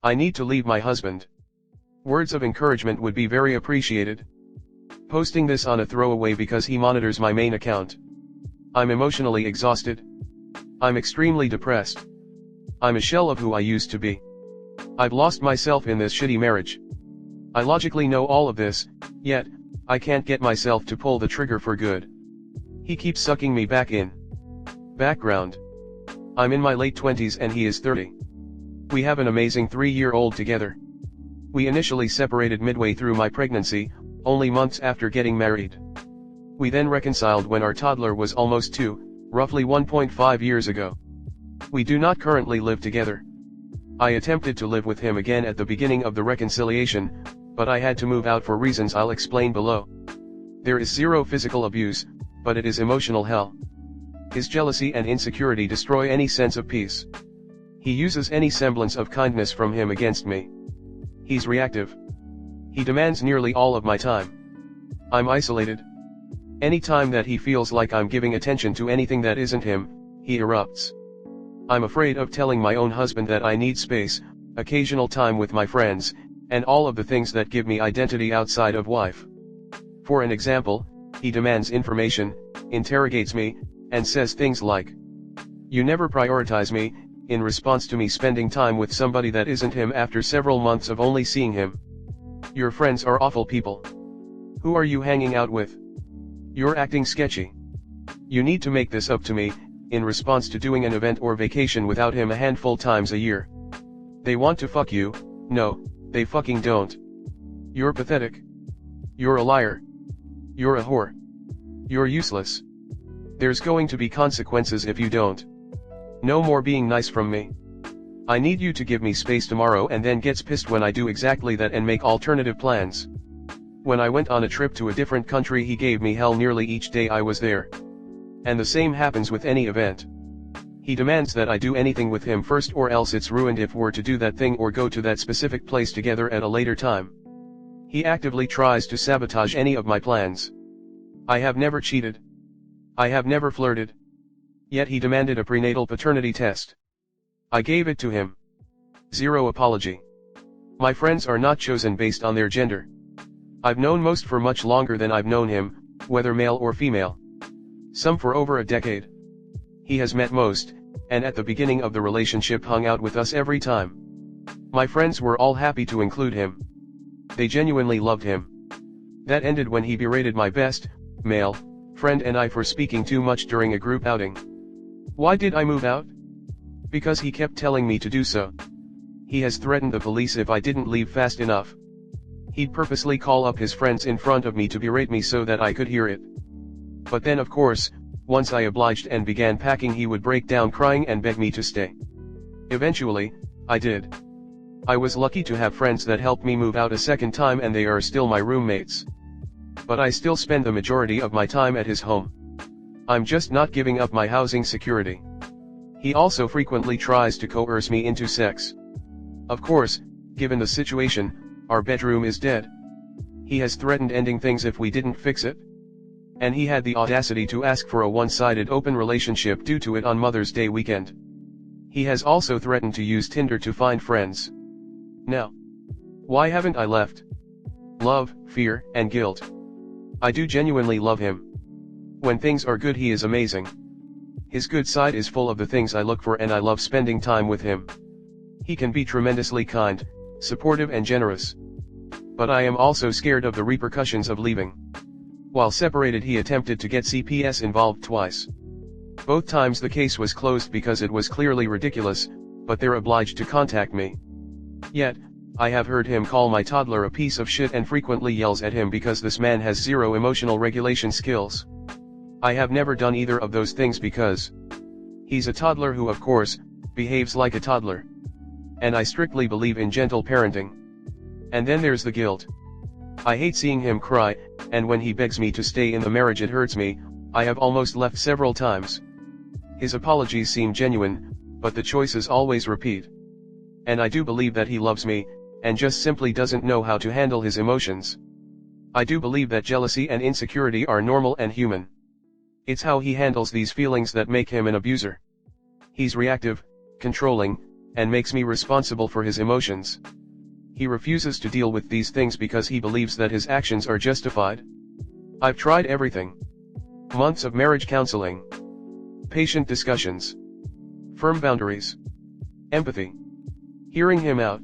I need to leave my husband. Words of encouragement would be very appreciated. Posting this on a throwaway because he monitors my main account. I'm emotionally exhausted. I'm extremely depressed. I'm a shell of who I used to be. I've lost myself in this shitty marriage. I logically know all of this, yet, I can't get myself to pull the trigger for good. He keeps sucking me back in. Background. I'm in my late 20s and he is 30. We have an amazing 3-year-old together. We initially separated midway through my pregnancy, only months after getting married. We then reconciled when our toddler was almost 2, roughly 1.5 years ago. We do not currently live together. I attempted to live with him again at the beginning of the reconciliation, but I had to move out for reasons I'll explain below. There is zero physical abuse, but it is emotional hell. His jealousy and insecurity destroy any sense of peace. He uses any semblance of kindness from him against me. He's reactive. He demands nearly all of my time. I'm isolated. Any time that he feels like I'm giving attention to anything that isn't him, he erupts. I'm afraid of telling my own husband that I need space, occasional time with my friends, and all of the things that give me identity outside of wife. For an example, he demands information, interrogates me, and says things like, "You never prioritize me," in response to me spending time with somebody that isn't him after several months of only seeing him. "Your friends are awful people. Who are you hanging out with? You're acting sketchy. You need to make this up to me," in response to doing an event or vacation without him a handful times a year. "They want to fuck you." "No, they fucking don't. You're pathetic. You're a liar. You're a whore. You're useless. There's going to be consequences if you don't. No more being nice from me. I need you to give me space tomorrow," and then gets pissed when I do exactly that and make alternative plans. When I went on a trip to a different country, he gave me hell nearly each day I was there. And the same happens with any event. He demands that I do anything with him first, or else it's ruined if we're to do that thing or go to that specific place together at a later time. He actively tries to sabotage any of my plans. I have never cheated. I have never flirted. Yet he demanded a prenatal paternity test. I gave it to him. Zero apology. My friends are not chosen based on their gender. I've known most for much longer than I've known him, whether male or female. Some for over a decade. He has met most, and at the beginning of the relationship hung out with us every time. My friends were all happy to include him. They genuinely loved him. That ended when he berated my best, male, friend and I for speaking too much during a group outing. Why did I move out? Because he kept telling me to do so. He has threatened the police if I didn't leave fast enough. He'd purposely call up his friends in front of me to berate me so that I could hear it. But then of course, once I obliged and began packing, he would break down crying and beg me to stay. Eventually, I did. I was lucky to have friends that helped me move out a second time, and they are still my roommates. But I still spend the majority of my time at his home. I'm just not giving up my housing security. He also frequently tries to coerce me into sex. Of course, given the situation, our bedroom is dead. He has threatened ending things if we didn't fix it. And he had the audacity to ask for a one-sided open relationship due to it on Mother's Day weekend. He has also threatened to use Tinder to find friends. Now, why haven't I left? Love, fear, and guilt. I do genuinely love him. When things are good, he is amazing. His good side is full of the things I look for, and I love spending time with him. He can be tremendously kind, supportive and generous. But I am also scared of the repercussions of leaving. While separated, he attempted to get CPS involved twice. Both times the case was closed because it was clearly ridiculous, but they're obliged to contact me. Yet, I have heard him call my toddler a piece of shit and frequently yells at him because this man has zero emotional regulation skills. I have never done either of those things because he's a toddler who, of course, behaves like a toddler. And I strictly believe in gentle parenting. And then there's the guilt. I hate seeing him cry, and when he begs me to stay in the marriage it hurts me. I have almost left several times. His apologies seem genuine, but the choices always repeat. And I do believe that he loves me, and just simply doesn't know how to handle his emotions. I do believe that jealousy and insecurity are normal and human. It's how he handles these feelings that make him an abuser. He's reactive, controlling, and makes me responsible for his emotions. He refuses to deal with these things because he believes that his actions are justified. I've tried everything. Months of marriage counseling. Patient discussions. Firm boundaries. Empathy. Hearing him out.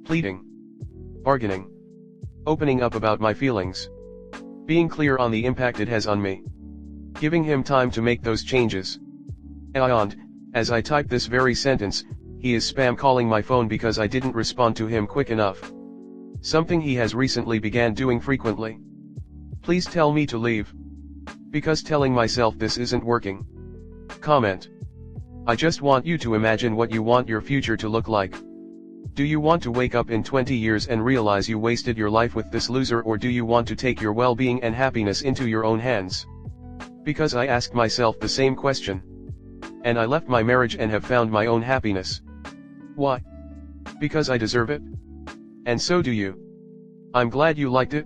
Pleading. Bargaining. Opening up about my feelings. Being clear on the impact it has on me. Giving him time to make those changes. And, as I type this very sentence, he is spam calling my phone because I didn't respond to him quick enough. Something he has recently began doing frequently. Please tell me to leave. Because telling myself this isn't working. Comment. I just want you to imagine what you want your future to look like. Do you want to wake up in 20 years and realize you wasted your life with this loser, or do you want to take your well-being and happiness into your own hands? Because I asked myself the same question. And I left my marriage and have found my own happiness. Why? Because I deserve it. And so do you. I'm glad you liked it.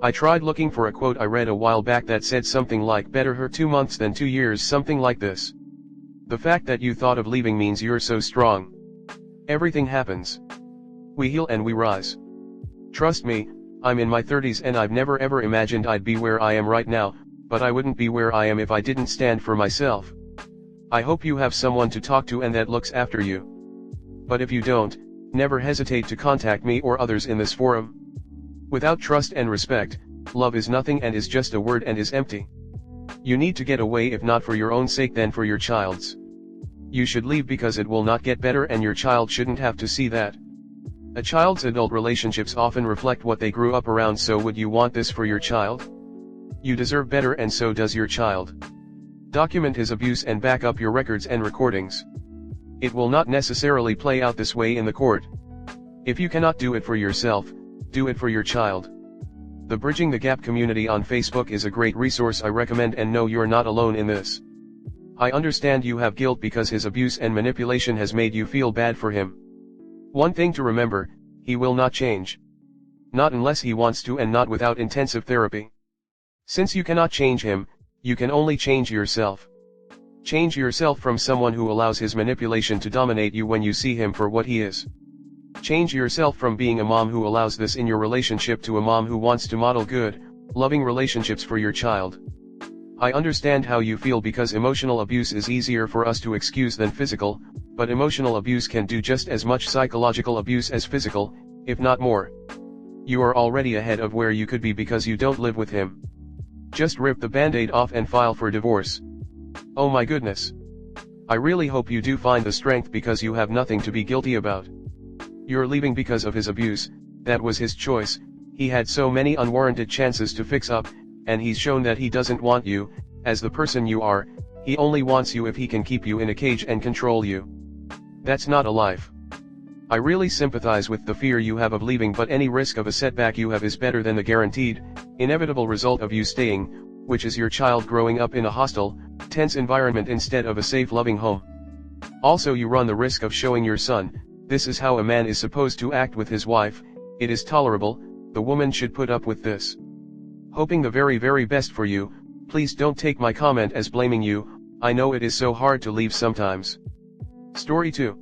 I tried looking for a quote I read a while back that said something like better hurt 2 months than 2 years, something like this. The fact that you thought of leaving means you're so strong. Everything happens. We heal and we rise. Trust me, I'm in my 30s and I've never ever imagined I'd be where I am right now, but I wouldn't be where I am if I didn't stand for myself. I hope you have someone to talk to and that looks after you. But if you don't, never hesitate to contact me or others in this forum. Without trust and respect, love is nothing and is just a word and is empty. You need to get away, if not for your own sake then for your child's. You should leave because it will not get better and your child shouldn't have to see that. A child's adult relationships often reflect what they grew up around, so would you want this for your child? You deserve better and so does your child. Document his abuse and back up your records and recordings. It will not necessarily play out this way in the court. If you cannot do it for yourself, do it for your child. The Bridging the Gap community on Facebook is a great resource I recommend, and no, you're not alone in this. I understand you have guilt because his abuse and manipulation has made you feel bad for him. One thing to remember, he will not change. Not unless he wants to and not without intensive therapy. Since you cannot change him, you can only change yourself. Change yourself from someone who allows his manipulation to dominate you when you see him for what he is. Change yourself from being a mom who allows this in your relationship to a mom who wants to model good, loving relationships for your child. I understand how you feel because emotional abuse is easier for us to excuse than physical, but emotional abuse can do just as much psychological abuse as physical, if not more. You are already ahead of where you could be because you don't live with him. Just rip the band-aid off and file for divorce. Oh my goodness. I really hope you do find the strength because you have nothing to be guilty about. You're leaving because of his abuse, that was his choice, he had so many unwarranted chances to fix up, and he's shown that he doesn't want you, as the person you are, he only wants you if he can keep you in a cage and control you. That's not a life. I really sympathize with the fear you have of leaving, but any risk of a setback you have is better than the guaranteed, inevitable result of you staying, which is your child growing up in a hostile, tense environment instead of a safe, loving home. Also, you run the risk of showing your son, this is how a man is supposed to act with his wife, it is tolerable, the woman should put up with this. Hoping the very, very best for you, please don't take my comment as blaming you, I know it is so hard to leave sometimes. Story 2.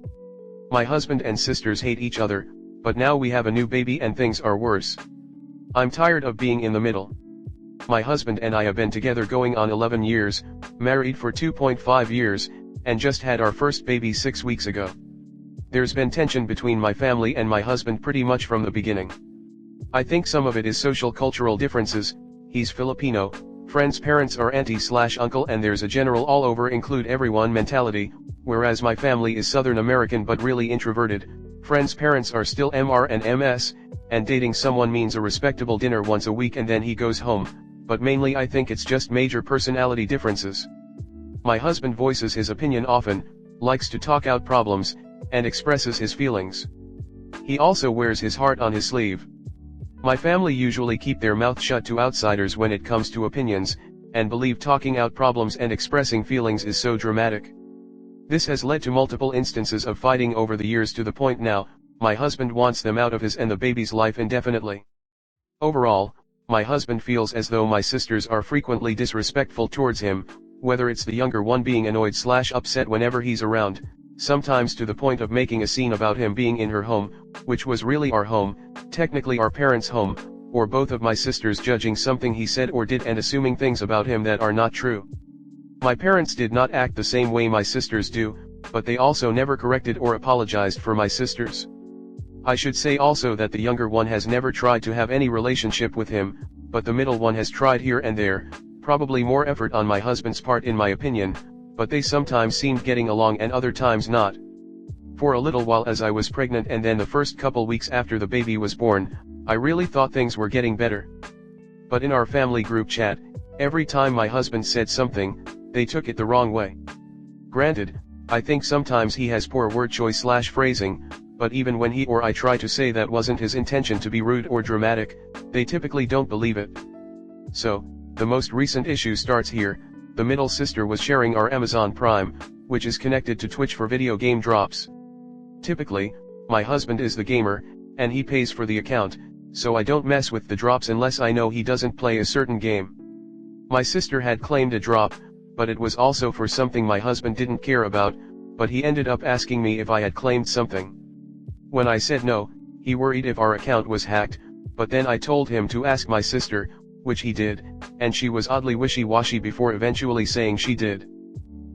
My husband and sisters hate each other, but now we have a new baby and things are worse. I'm tired of being in the middle. My husband and I have been together going on 11 years, married for 2.5 years, and just had our first baby 6 weeks ago. There's been tension between my family and my husband pretty much from the beginning. I think some of it is social cultural differences, he's Filipino, friends' parents are auntie/uncle, and there's a general all over include everyone mentality, whereas my family is Southern American but really introverted, friends' parents are still MR and MS, and dating someone means a respectable dinner once a week and then he goes home, but mainly I think it's just major personality differences. My husband voices his opinion often, likes to talk out problems, and expresses his feelings. He also wears his heart on his sleeve. My family usually keep their mouth shut to outsiders when it comes to opinions, and believe talking out problems and expressing feelings is so dramatic. This has led to multiple instances of fighting over the years, to the point now, my husband wants them out of his and the baby's life indefinitely. Overall, my husband feels as though my sisters are frequently disrespectful towards him, whether it's the younger one being annoyed/upset whenever he's around, sometimes to the point of making a scene about him being in her home, which was really our home, technically our parents' home, or both of my sisters judging something he said or did and assuming things about him that are not true. My parents did not act the same way my sisters do, but they also never corrected or apologized for my sisters. I should say also that the younger one has never tried to have any relationship with him, but the middle one has tried here and there, probably more effort on my husband's part in my opinion, but they sometimes seemed getting along and other times not. For a little while as I was pregnant and then the first couple weeks after the baby was born, I really thought things were getting better. But in our family group chat, every time my husband said something, they took it the wrong way. Granted, I think sometimes he has poor word choice / phrasing, but even when he or I try to say that wasn't his intention to be rude or dramatic, they typically don't believe it. So, the most recent issue starts here. The middle sister was sharing our Amazon Prime, which is connected to Twitch for video game drops. Typically, my husband is the gamer, and he pays for the account, so I don't mess with the drops unless I know he doesn't play a certain game. My sister had claimed a drop, but it was also for something my husband didn't care about, but he ended up asking me if I had claimed something. When I said no, he worried if our account was hacked, but then I told him to ask my sister, which he did, and she was oddly wishy-washy before eventually saying she did.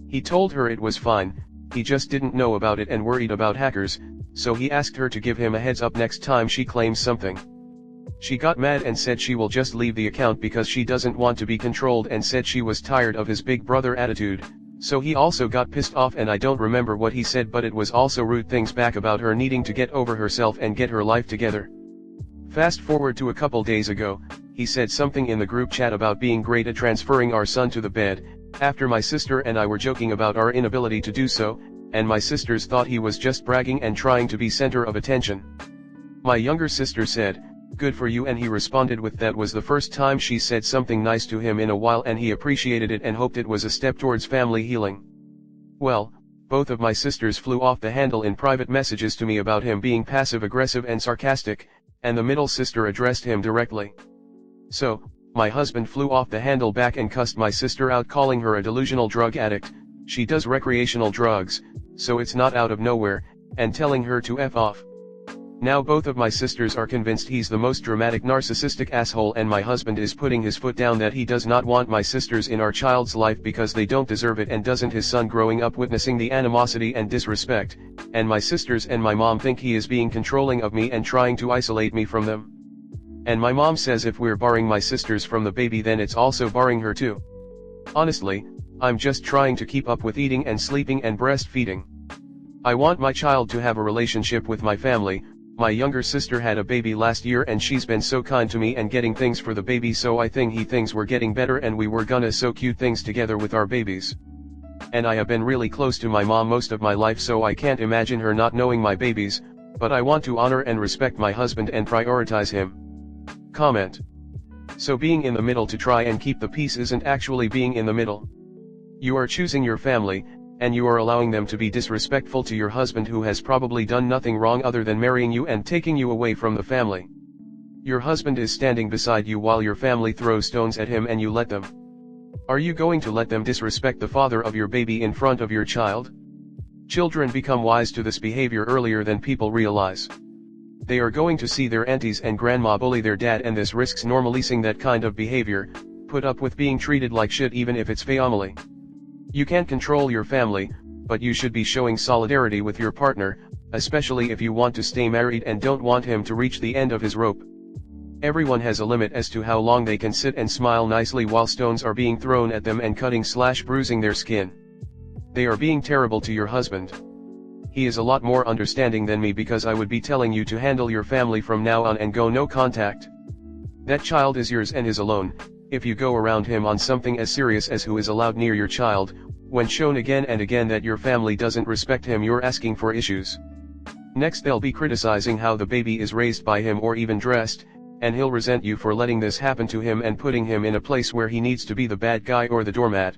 He told her it was fine, he just didn't know about it and worried about hackers, so he asked her to give him a heads up next time she claims something. She got mad and said she will just leave the account because she doesn't want to be controlled and said she was tired of his big brother attitude, so he also got pissed off and I don't remember what he said but it was also rude things back about her needing to get over herself and get her life together. Fast forward to a couple days ago, he said something in the group chat about being great at transferring our son to the bed, after my sister and I were joking about our inability to do so, and my sisters thought he was just bragging and trying to be center of attention. My younger sister said, "Good for you," and he responded with that was the first time she said something nice to him in a while and he appreciated it and hoped it was a step towards family healing. Well, both of my sisters flew off the handle in private messages to me about him being passive-aggressive and sarcastic, and the middle sister addressed him directly. So, my husband flew off the handle back and cussed my sister out calling her a delusional drug addict, she does recreational drugs, so it's not out of nowhere, and telling her to F off. Now both of my sisters are convinced he's the most dramatic narcissistic asshole and my husband is putting his foot down that he does not want my sisters in our child's life because they don't deserve it and doesn't his son growing up witnessing the animosity and disrespect, and my sisters and my mom think he is being controlling of me and trying to isolate me from them. And my mom says if we're barring my sisters from the baby then it's also barring her too. Honestly, I'm just trying to keep up with eating and sleeping and breastfeeding. I want my child to have a relationship with my family. My younger sister had a baby last year and she's been so kind to me and getting things for the baby, so I think he thinks we're getting better and we were gonna so cute things together with our babies. And I have been really close to my mom most of my life, so I can't imagine her not knowing my babies, but I want to honor and respect my husband and prioritize him. Comment. So being in the middle to try and keep the peace isn't actually being in the middle. You are choosing your family, and you are allowing them to be disrespectful to your husband who has probably done nothing wrong other than marrying you and taking you away from the family. Your husband is standing beside you while your family throws stones at him and you let them. Are you going to let them disrespect the father of your baby in front of your child? Children become wise to this behavior earlier than people realize. They are going to see their aunties and grandma bully their dad and this risks normalizing that kind of behavior, put up with being treated like shit even if it's family. You can't control your family, but you should be showing solidarity with your partner, especially if you want to stay married and don't want him to reach the end of his rope. Everyone has a limit as to how long they can sit and smile nicely while stones are being thrown at them and cutting/bruising their skin. They are being terrible to your husband. He is a lot more understanding than me because I would be telling you to handle your family from now on and go no contact. That child is yours and is alone. If you go around him on something as serious as who is allowed near your child, when shown again and again that your family doesn't respect him, you're asking for issues. Next they'll be criticizing how the baby is raised by him or even dressed, and he'll resent you for letting this happen to him and putting him in a place where he needs to be the bad guy or the doormat.